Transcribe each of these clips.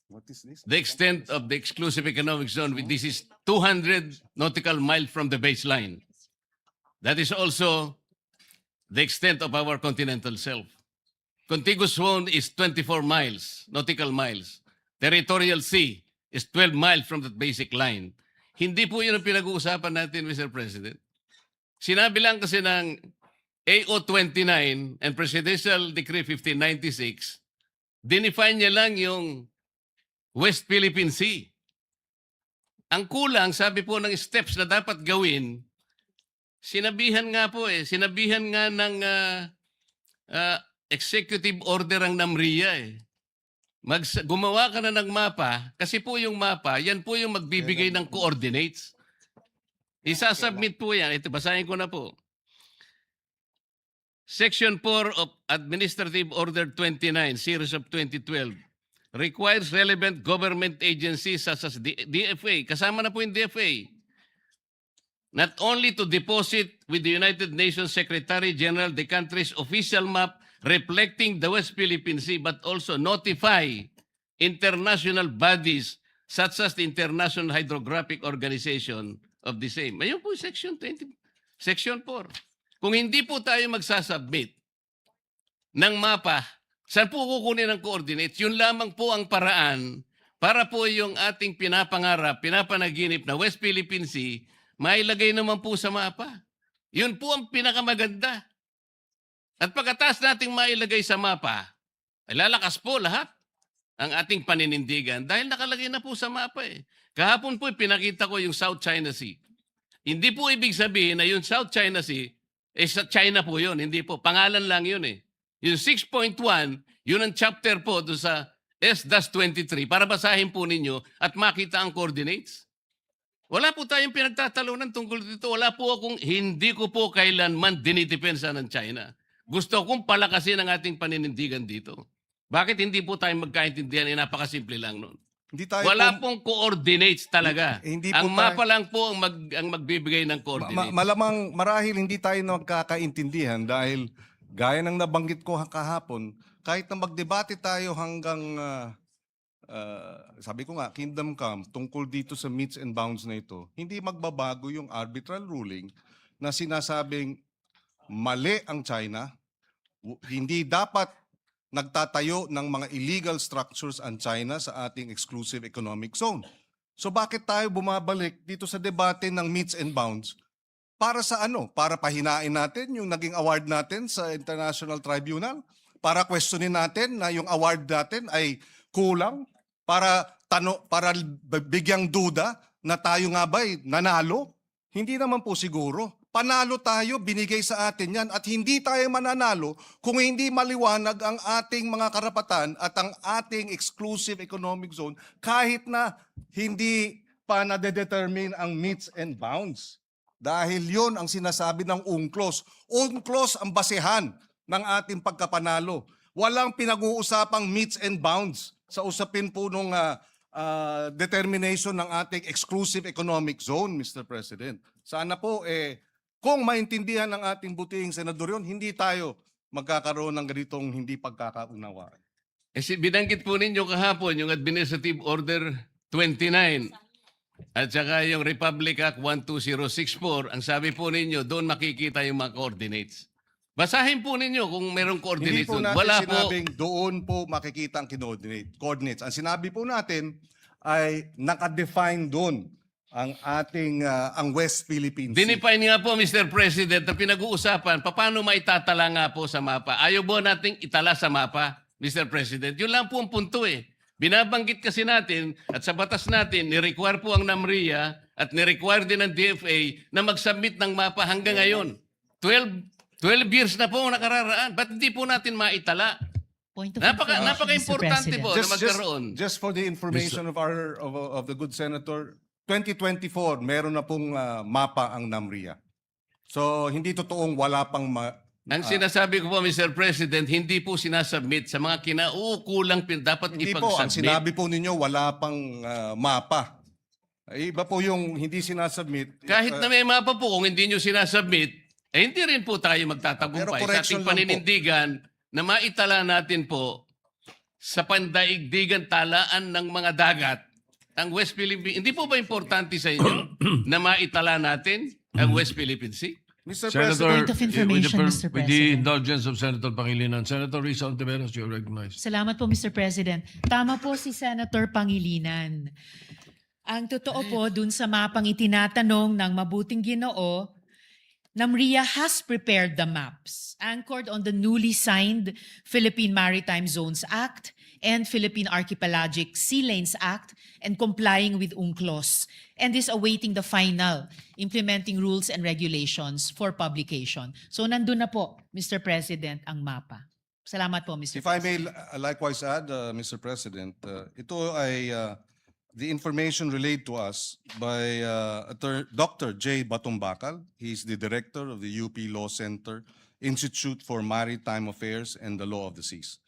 What is this? the extent of the exclusive economic zone, this is 200 nautical miles from the baseline. That is also the extent of our continental shelf. Contiguous zone is 24 miles, nautical miles. Territorial sea is 12 miles from the basic line. Hindi po yun ang pinag-uusapan natin, Mr. President. Sinabi lang kasi ng AO29 and Presidential Decree 1596, dinefine niya lang yung West Philippine Sea. Ang kulang, sabi po ng steps na dapat gawin, sinabihan nga ng executive order ang NAMRIA eh. Gumawa ka na ng mapa, kasi po yung mapa, yan po yung magbibigay ng coordinates. Isasubmit po yan. Ito, basahin ko na po. Section 4 of Administrative Order 29, Series of 2012, requires relevant government agencies such as DFA, kasama na po yung DFA, not only to deposit with the United Nations Secretary General the country's official map reflecting the West Philippine Sea, but also notify international bodies such as the International Hydrographic Organization of the same. Ayun po, Section 20, Section 4. Kung hindi po tayo magsasubmit ng mapa, saan po kukunin ang coordinates? Yun lamang po ang paraan para po yung ating pinapangarap, pinapanaginip na West Philippine Sea, mailagay naman po sa mapa. Yun po ang pinakamaganda. At pagkatapos nating mailagay sa mapa, ay lalakas po lahat ang ating paninindigan dahil nakalagay na po sa mapa eh. Kahapon po pinakita ko yung South China Sea. Hindi po ibig sabihin na yung South China Sea, sa China po yun. Hindi po. Pangalan lang yun eh. Yung 6.1, yun ang chapter po doon sa S-23 para basahin po ninyo at makita ang coordinates. Wala po tayong pinagtatalunan tungkol dito. Hindi ko po kailanman dinidepensa ng China. Gusto kong palakasin ang ating paninindigan dito. Bakit hindi po tayo magkaintindihan? Napakasimple lang nun. Hindi tayo Wala pong coordinates talaga. Hindi ang po mapa lang po ang magbibigay ng coordinates. malamang marahil hindi tayo magkakaintindihan dahil gaya ng nabanggit ko kahapon, kahit na magdebate tayo hanggang sabi ko nga, Kingdom Come, tungkol dito sa meets and bounds na ito, hindi magbabago yung arbitral ruling na sinasabing mali ang China, hindi dapat nagtatayo ng mga illegal structures ang China sa ating exclusive economic zone. So bakit tayo bumabalik dito sa debate ng meets and bounds? Para sa ano? Para pahinain natin yung naging award natin sa International Tribunal? Para questionin natin na yung award natin ay kulang? Para bigyang duda na tayo nga ba'y nanalo? Hindi naman po siguro. Panalo tayo, binigay sa atin yan at hindi tayo mananalo kung hindi maliwanag ang ating mga karapatan at ang ating exclusive economic zone kahit na hindi pa nade-determine ang meets and bounds. Dahil yon ang sinasabi ng UNCLOS. UNCLOS ang basehan ng ating pagkapanalo. Walang pinag-uusapang meets and bounds sa usapin po nung determination ng ating exclusive economic zone, Mr. President. Sana po kung maintindihan ng ating butihing senador yun, hindi tayo magkakaroon ng ganitong hindi pagkakaunawaan. Binanggit po ninyo kahapon yung Administrative Order 29 at saka yung Republic Act 12064. Ang sabi po ninyo, doon makikita yung mga coordinates. Basahin po ninyo kung merong Hindi coordinates po doon. natin Wala po. sinabing doon po makikita ang coordinates. Ang sinabi po natin ay nakadefine doon ang ating ang West Philippine Sea. Dinefine nga po, Mr. President, na pinag-uusapan, paano maitatala nga po sa mapa? Ayaw po nating itala sa mapa, Mr. President. Yun lang po ang punto eh. Binabanggit kasi natin at sa batas natin, ni-require po ang NAMRIA at ni-require din ng DFA na mag-submit ng mapa hanggang ngayon. 12 years na po nakararaan. Ba't hindi po natin maitala? Napaka-importante po na magkaroon. Just for the information of the good senator, 2024 meron na pong mapa ang NAMRIA. So hindi totoong wala pang Ang sinasabi ko po, Mr. President, hindi po sinasubmit sa mga kinaukulang dapat hindi po, ang ipag-submit. sinabi po ninyo wala pang mapa. Iba po yung hindi sinasubmit. Kahit na may mapa po, kung hindi nyo sinasubmit, hindi rin po tayo Pero magtatagumpay sa correction ating lang po. paninindigan na maitala natin po sa pandaigdigan talaan ng mga dagat ang West Philippine. Hindi po ba importante sa inyo na maitala natin ang West Philippine Sea? Mr. Senator, President, Point of information, Mr. with the President. indulgence of Senator Pangilinan, Senator Risa Ontiveros, you are recognized. Salamat po, Mr. President. Tama po si Senator Pangilinan. Ang totoo po, dun sa mapang itinatanong ng mabuting Ginoo, NAMRIA has prepared the maps anchored on the newly signed Philippine Maritime Zones Act and Philippine Archipelagic Sea Lanes Act and complying with UNCLOS and is awaiting the final implementing rules and regulations for publication. So nandun na po, Mr. President, ang mapa. Salamat po, Mr. if I President. may likewise add, Mr. President, ito ay the information relayed to us by Dr. J. Batumbakal. He's the director of the UP Law Center Institute for Maritime Affairs and the Law of the Seas.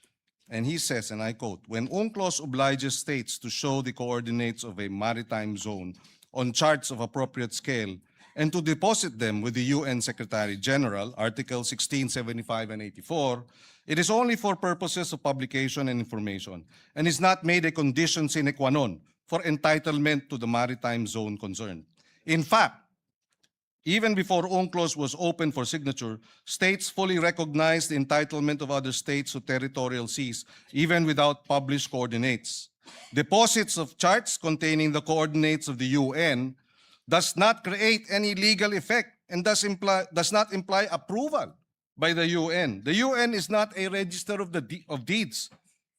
And he says, and I quote, "When UNCLOS obliges states to show the coordinates of a maritime zone on charts of appropriate scale and to deposit them with the UN Secretary General, Article 16, 75, and 84, it is only for purposes of publication and information and is not made a condition sine qua non for entitlement to the maritime zone concerned. In fact, even before UNCLOS was open for signature, states fully recognized the entitlement of other states to territorial seas, even without published coordinates. Deposits of charts containing the coordinates of the UN does not create any legal effect and does not imply approval by the UN. The UN is not a register of deeds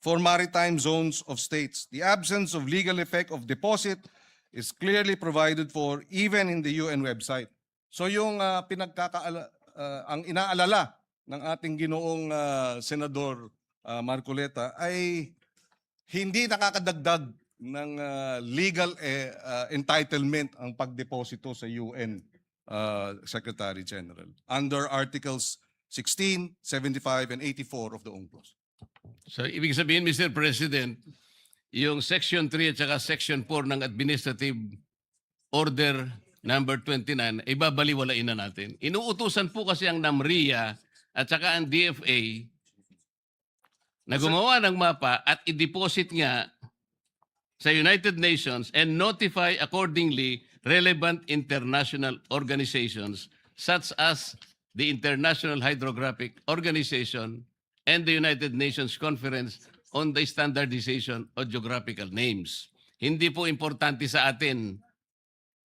for maritime zones of states. The absence of legal effect of deposit is clearly provided for even in the UN website. So yung ang inaalala ng ating ginoong Senador Marcoleta ay hindi nakakadagdag ng legal entitlement ang pagdeposito sa UN Secretary General under Articles 16, 75, and 84 of the UNCLOS. So, ibig sabihin, Mr. President, yung Section 3 at saka Section 4 ng Administrative Order number 29, ay babaliwalain na natin. Inuutusan po kasi ang NAMRIA at saka ang DFA na gumawa ng mapa at i-deposit nga sa United Nations and notify accordingly relevant international organizations such as the International Hydrographic Organization and the United Nations Conference on the Standardization of Geographical Names. Hindi po importante sa atin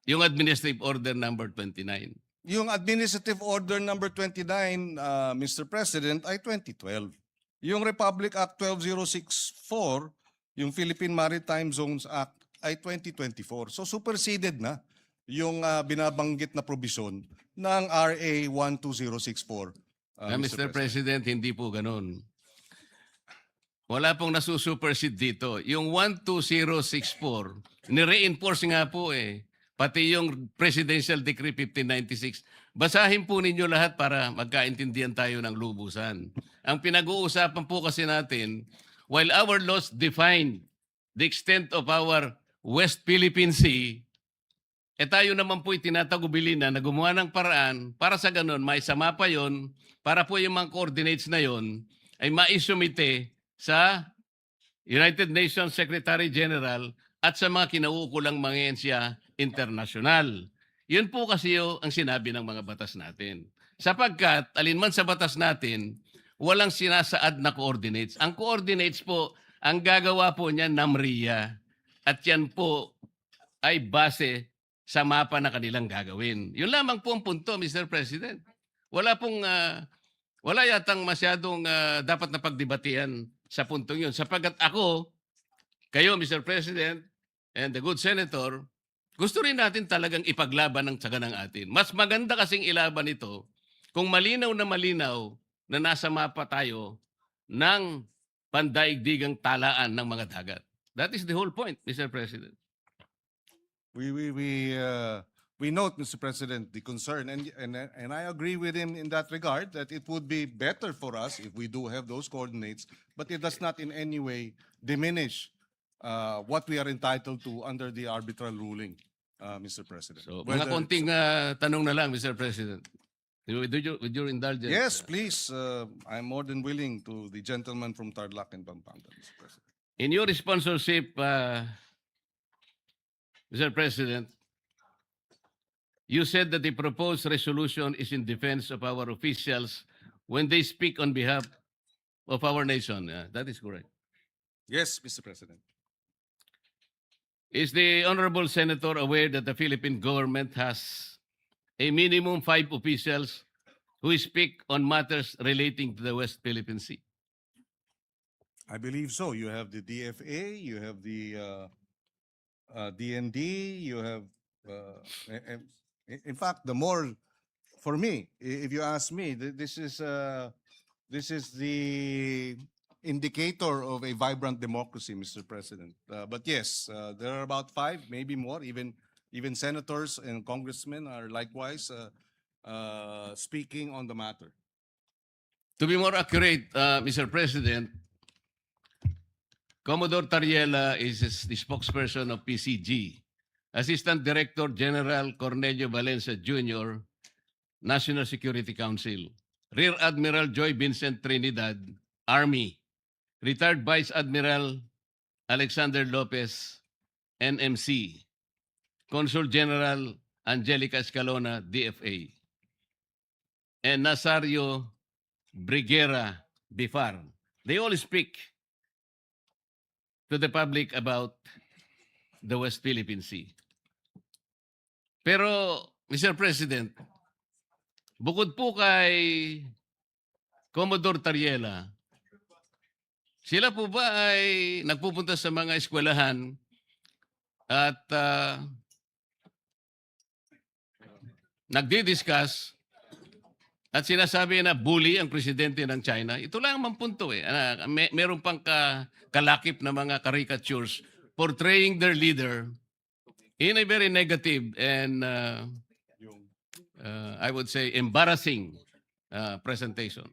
yung Administrative Order number 29. Yung Administrative Order number 29, Mr. President, ay 2012. Yung Republic Act 12064, yung Philippine Maritime Zones Act, ay 2024. So superseded na yung binabanggit na provision ng RA 12064. Mr. President, hindi po ganun. Wala pong nasusupersede dito. Yung 12064, nire-enforce nga po eh. Pati yung Presidential Decree 1596. Basahin po ninyo lahat para magkaintindihan tayo ng lubusan. Ang pinag-uusapan po kasi natin, while our laws define the extent of our West Philippine Sea, tayo naman po itinatagubilin na gumawa ng paraan para sa ganun, may sama pa yon para po yung mga coordinates na yon ay maisumite sa United Nations Secretary General at sa mga kinauukulang mga ensya internasyonal. Yun po kasi ang sinabi ng mga batas natin. Sapagkat, alinman sa batas natin, walang sinasaad na coordinates. Ang coordinates po, ang gagawa po niya NAMRIA. At yan po ay base sa mapa na kanilang gagawin. Yun lamang po ang punto, Mr. President. Wala yatang masyadong dapat na pagdebatihan sa puntong yun. Sapagkat ako, kayo, Mr. President, and the good Senator, gusto rin natin talagang ipaglaban ng tsaga ng atin. Mas maganda kasing ilaban ito kung malinaw na nasa mapa tayo ng pandaigdigang talaan ng mga dagat. That is the whole point, Mr. President. We note, Mr. President, the concern, and I agree with him in that regard, that it would be better for us if we do have those coordinates, but it does not in any way diminish what we are entitled to under the arbitral ruling, Mr. President. So, mga konting tanong na lang, Mr. President. With your indulgence. Yes, please. I'm more than willing to the gentleman from Tarlac and Pampanga, Mr. President. In your sponsorship, Mr. President, you said that the proposed resolution is in defense of our officials when they speak on behalf of our nation. That is correct. Yes, Mr. President. Is the Honorable Senator aware that the Philippine government has a minimum 5 officials who speak on matters relating to the West Philippine Sea? I believe so. You have the DFA, you have the DND, you have, in fact, the more, for me, if you ask me, this is the indicator of a vibrant democracy, Mr. President. But yes, there are about 5, maybe more, even senators and congressmen are likewise speaking on the matter. To be more accurate, Mr. President, Commodore Tariela is the spokesperson of PCG. Assistant Director General Cornelio Valencia Jr., National Security Council. Rear Admiral Joy Vincent Trinidad, Army. Retired Vice Admiral Alexander Lopez, NMC. Consul General Angelica Escalona, DFA. And Nazario Briguera Bifar. They all speak to the public about the West Philippine Sea. Pero, Mr. President, bukod po kay Commodore Tariela, sila po ba ay nagpupunta sa mga eskwelahan at nagdi-discuss at sinasabi na bully ang presidente ng China? Ito lang ang punto eh. Meron pang kalakip na mga caricatures portraying their leader in a very negative and I would say embarrassing presentation.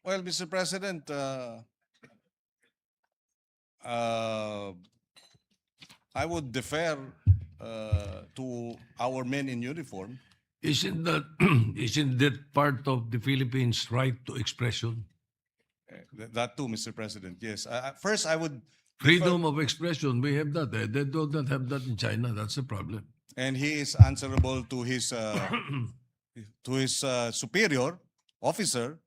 Well, Mr. President, I would defer to our men in uniform. Isn't that part of the Philippines' right to expression? That too, Mr. President. Yes. First, I would Freedom of expression, we have that. They do not have that in China. That's the problem. and he is answerable to his superior officer,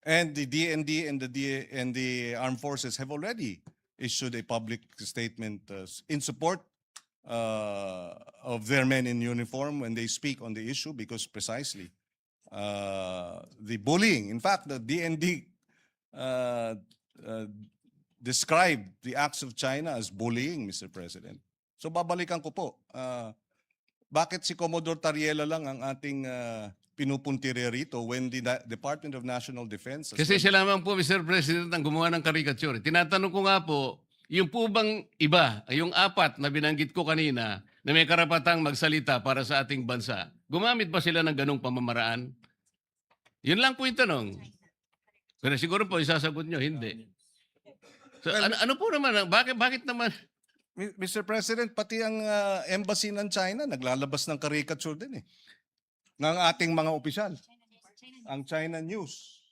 and the DND and the armed forces have already issued a public statement in support of their men in uniform when they speak on the issue, because precisely the bullying, in fact, the DND described the acts of China as bullying, Mr. President. So babalikan ko po, bakit si Commodore Tariela lang ang ating pinupuntirya rito when the Department of National Defense... Kasi sila lamang po, Mr. President, ang gumawa ng caricature. Tinatanong ko nga po, yung po bang iba, yung 4 na binanggit ko kanina, na may karapatang magsalita para sa ating bansa, gumamit ba sila ng ganong pamamaraan? Yun lang po yung tanong. Pero siguro po, isasagot nyo, hindi. So, ano po naman, bakit naman? Mr. President, pati ang embassy ng China naglalabas ng caricature din ng ating mga opisyal. Ang China News.